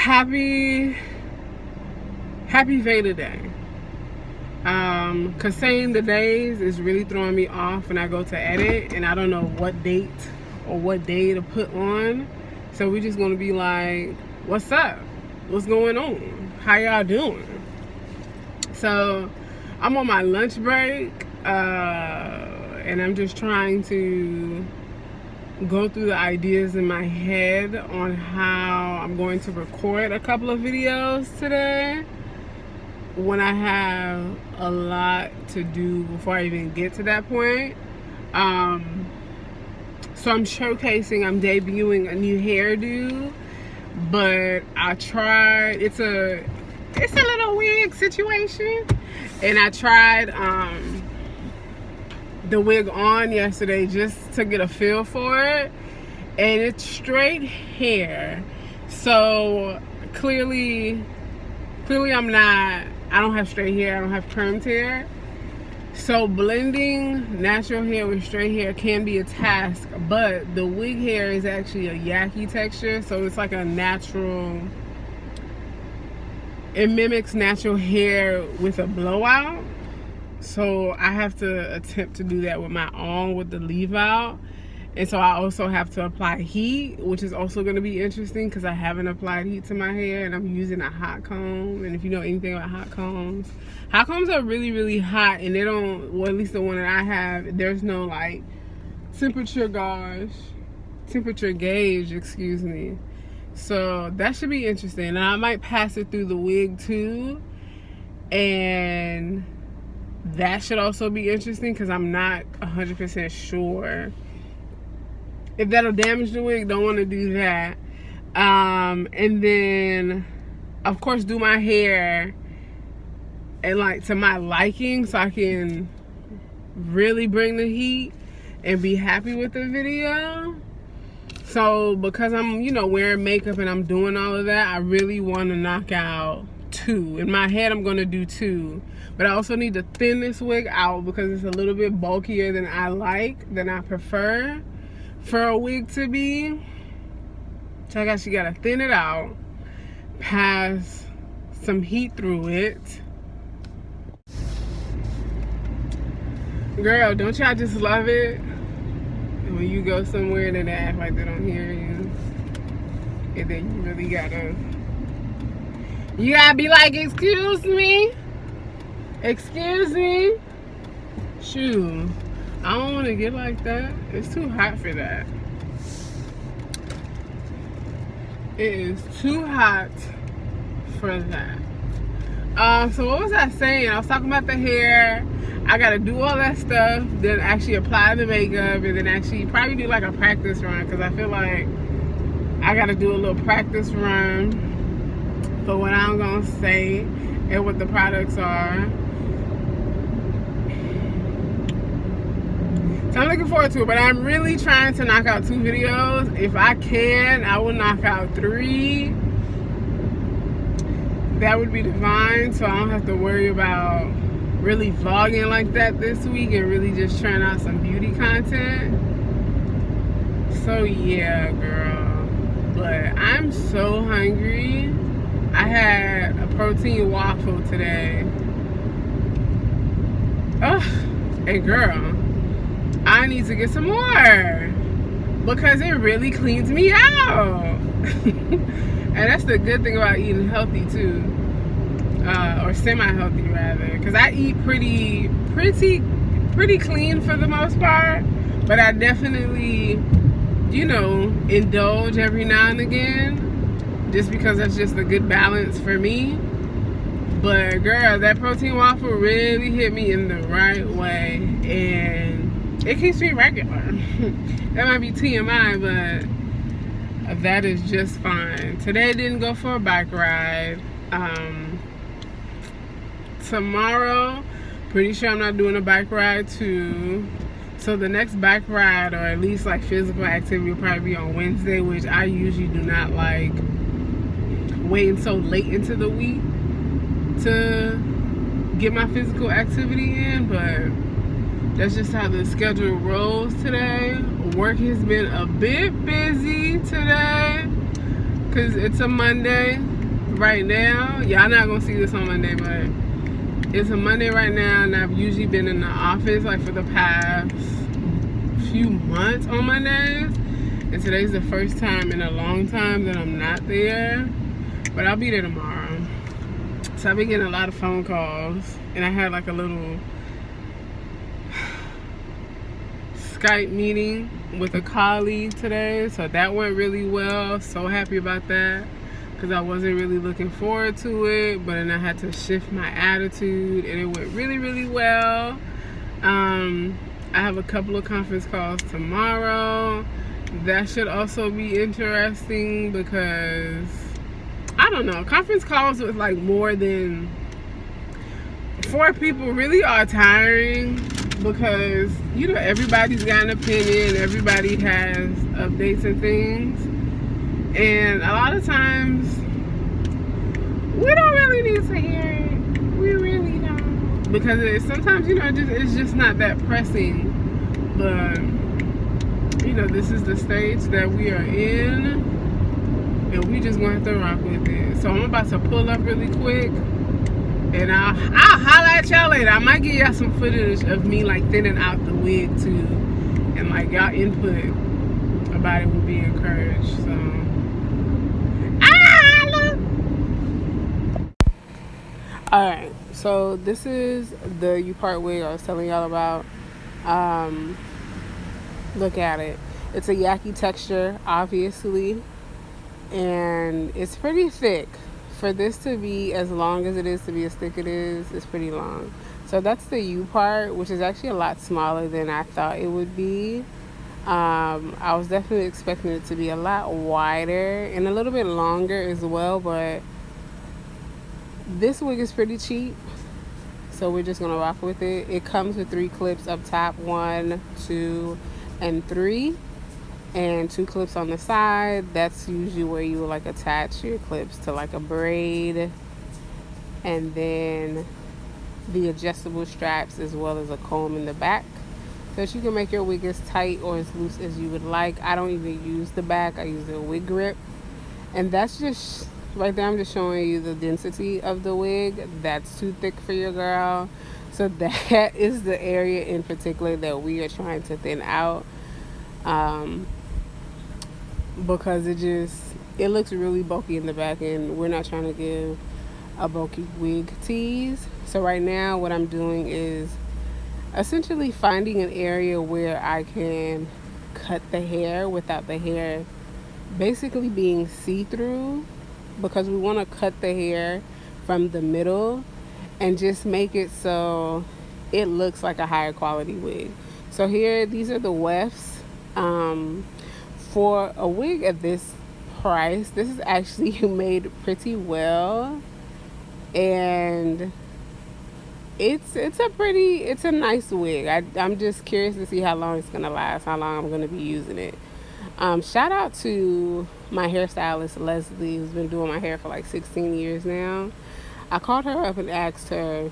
happy VEDA day. Cause saying the days is really throwing me off when I go to edit and I don't know what date or what day to put on. So we're just gonna be like, what's up? What's going on? How y'all doing? So I'm on my lunch break and I'm just trying to go through the ideas in my head on how I'm going to record a couple of videos today when I have a lot to do before I even get to that point. So I'm debuting a new hairdo, but I tried, it's a little wig situation, and I tried the wig on yesterday just to get a feel for it, and it's straight hair. So clearly I don't have straight hair, I don't have permed hair. So blending natural hair with straight hair can be a task, but the wig hair is actually a yucky texture, so it's like a natural, it mimics natural hair with a blowout. So I have to attempt to do that with my own, with the leave out. And so I also have to apply heat, which is also going to be interesting because I haven't applied heat to my hair, and I'm using a hot comb. And if you know anything about hot combs are really, really hot, and they don't, well, at least the one that I have, there's no like temperature gauge, excuse me. So that should be interesting. And I might pass it through the wig too, and that should also be interesting because I'm not 100% sure if that'll damage the wig. Don't want to do that. And then of course do my hair and like to my liking, so I can really bring the heat and be happy with the video. So because I'm, wearing makeup and I'm doing all of that, I really want to knock out 2. In my head I'm going to do 2, but I also need to thin this wig out because it's a little bit bulkier than I prefer for a wig to be. So I actually gotta thin it out, pass some heat through it. Girl, don't y'all just love it when you go somewhere and they act like they don't hear you, and then you really gotta be like, excuse me, shoot, I don't want to get like that. It's too hot for that. It is too hot for that. So what was I saying? I was talking about the hair. I gotta do all that stuff, then actually apply the makeup, and then actually probably do like a practice run, because I feel like I gotta do a little practice run for what I'm gonna say and what the products are. So I'm looking forward to it, but I'm really trying to knock out 2 videos. If I can, I will knock out 3. That would be divine, so I don't have to worry about really vlogging like that this week and really just trying out some beauty content. So yeah, girl. But I'm so hungry. I had a protein waffle today. Ugh, and girl, I need to get some more because it really cleans me out. And that's the good thing about eating healthy too, or semi-healthy rather, because I eat pretty clean for the most part, but I definitely, indulge every now and again just because that's just a good balance for me. But girl, that protein waffle really hit me in the right way, and it keeps me regular. That might be TMI, but that is just fine. Today I didn't go for a bike ride. Tomorrow, pretty sure I'm not doing a bike ride too. So the next bike ride, or at least like physical activity, will probably be on Wednesday, which I usually do not like waiting so late into the week to get my physical activity in, but that's just how the schedule rolls today. Work has been a bit busy today because it's a Monday. right now, y'all not gonna see this on Monday, but it's a Monday right now, and I've usually been in the office like for the past few months on Mondays, and today's the first time in a long time that I'm not there, but I'll be there tomorrow. So I've been getting a lot of phone calls, and I had like a little Skype meeting with a colleague today, so that went really well. So happy about that, because I wasn't really looking forward to it, but then I had to shift my attitude, and it went really, really well. I have a couple of conference calls tomorrow. That should also be interesting, because I don't know, conference calls with like more than 4 people really are tiring, because you know everybody's got an opinion, everybody has updates and things, and a lot of times we don't really need to hear it. We really don't, because sometimes, you know, it's just not that pressing. But you know, this is the stage that we are in, and we just gonna have to rock with it. So I'm about to pull up really quick, and I'll holler at y'all later. I might give y'all some footage of me like thinning out the wig too, and like y'all input about it will be encouraged. So alright, so this is the U-part wig I was telling y'all about. Look at it. It's a yaki texture, obviously, and it's pretty thick. For this to be as long as it is, to be as thick it is, it's pretty long. So that's the U part, which is actually a lot smaller than I thought it would be. I was definitely expecting it to be a lot wider and a little bit longer as well, but this wig is pretty cheap, so we're just gonna rock with it. It comes with 3 clips up top, 1, 2, and 3, and 2 clips on the side. That's usually where you would like attach your clips to like a braid, and then the adjustable straps as well as a comb in the back, so that you can make your wig as tight or as loose as you would like. I don't even use the back, I use the wig grip, and that's just right there. I'm just showing you the density of the wig. That's too thick for your girl. So that is the area in particular that we are trying to thin out, because it looks really bulky in the back, and we're not trying to give a bulky wig tease. So right now what I'm doing is essentially finding an area where I can cut the hair without the hair basically being see-through, because we want to cut the hair from the middle and just make it so it looks like a higher quality wig. So here, these are the wefts. For a wig at this price, this is actually made pretty well, and it's a nice wig. I'm just curious to see how long it's gonna last, how long I'm gonna be using it. Shout out to my hairstylist Leslie, who's been doing my hair for like 16 years now. I called her up and asked her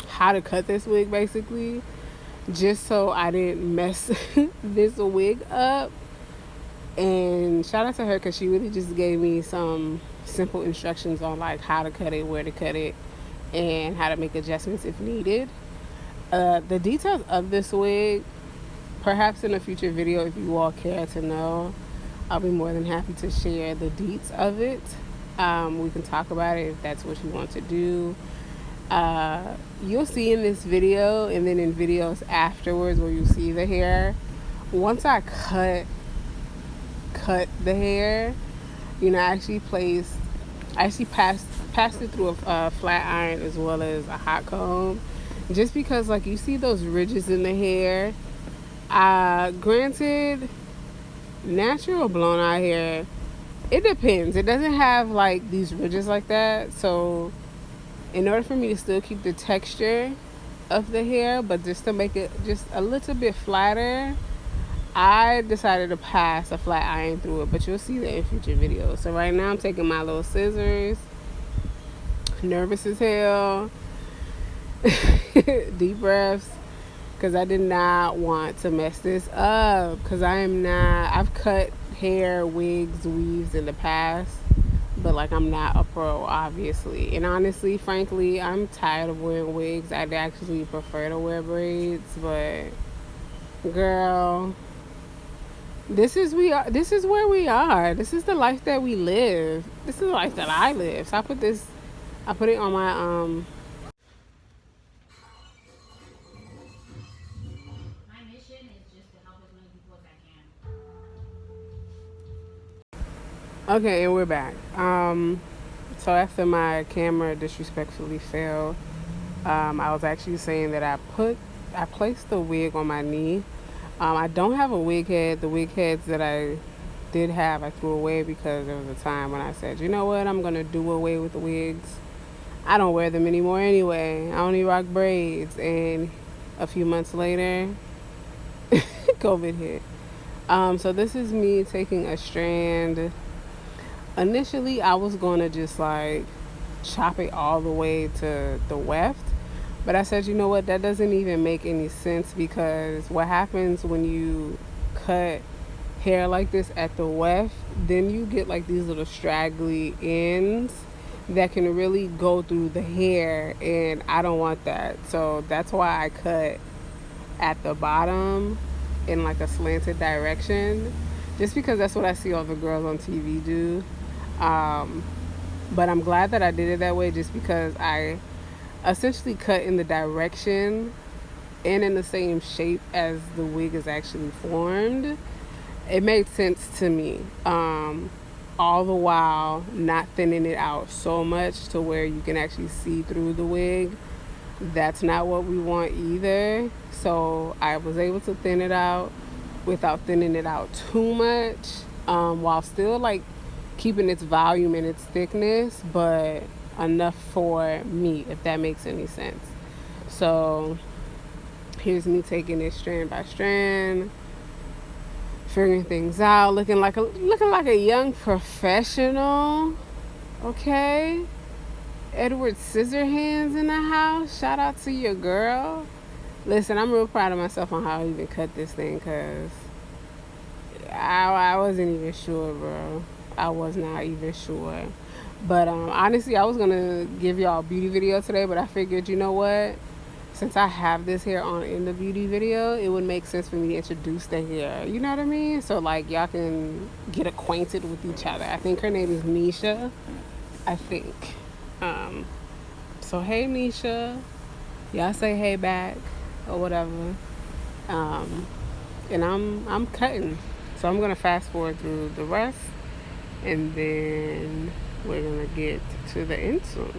how to cut this wig, basically, just so I didn't mess this wig up. And shout out to her, because she really just gave me some simple instructions on like how to cut it, where to cut it, and how to make adjustments if needed. The details of this wig, perhaps in a future video, if you all care to know, I'll be more than happy to share the deets of it. We can talk about it if that's what you want to do. You'll see in this video, and then in videos afterwards where you see the hair, once I cut the hair, you know, I actually passed it through a flat iron as well as a hot comb, just because like you see those ridges in the hair. Granted, natural blown out hair, it depends. It doesn't have like these ridges like that, so in order for me to still keep the texture of the hair, but just to make it just a little bit flatter, I decided to pass a flat iron through it, but you'll see that in future videos. So right now I'm taking my little scissors, nervous as hell, deep breaths, because I did not want to mess this up, because I've cut hair, wigs, weaves in the past, but like I'm not a pro, obviously. And honestly, frankly, I'm tired of wearing wigs. I'd actually prefer to wear braids, but girl, this is where we are. This is the life that we live. This is the life that I live. So I put it on my My mission is just to help as many people as I can. Okay, and we're back. So after my camera disrespectfully failed, I was actually saying that I placed the wig on my knee. I don't have a wig head. The wig heads that I did have, I threw away because there was a time when I said, you know what, I'm gonna do away with the wigs. I don't wear them anymore anyway. I only rock braids. And a few months later, COVID hit. So this is me taking a strand. Initially, I was going to just like chop it all the way to the weft. But I said, you know what, that doesn't even make any sense, because what happens when you cut hair like this at the weft, then you get like these little straggly ends that can really go through the hair, and I don't want that. So that's why I cut at the bottom in like a slanted direction, just because that's what I see all the girls on TV do. But I'm glad that I did it that way, just because I essentially cut in the direction and in the same shape as the wig is actually formed. It made sense to me. All the while not thinning it out so much to where you can actually see through the wig. That's not what we want either. So I was able to thin it out without thinning it out too much, while still like keeping its volume and its thickness, but enough for me, if that makes any sense. So here's me taking it strand by strand, figuring things out, looking like a young professional. Okay, Edward Scissorhands in the house. Shout out to your girl. Listen, I'm real proud of myself on how I even cut this thing, because I wasn't even sure, bro. I was not even sure. But honestly, I was going to give y'all a beauty video today, but I figured, you know what? Since I have this hair on in the beauty video, it would make sense for me to introduce the hair. You know what I mean? So, like, y'all can get acquainted with each other. I think her name is Nisha. I think. So, hey, Nisha. Y'all say hey back or whatever. And I'm cutting. So, I'm going to fast forward through the rest, and then we're gonna get to the insole.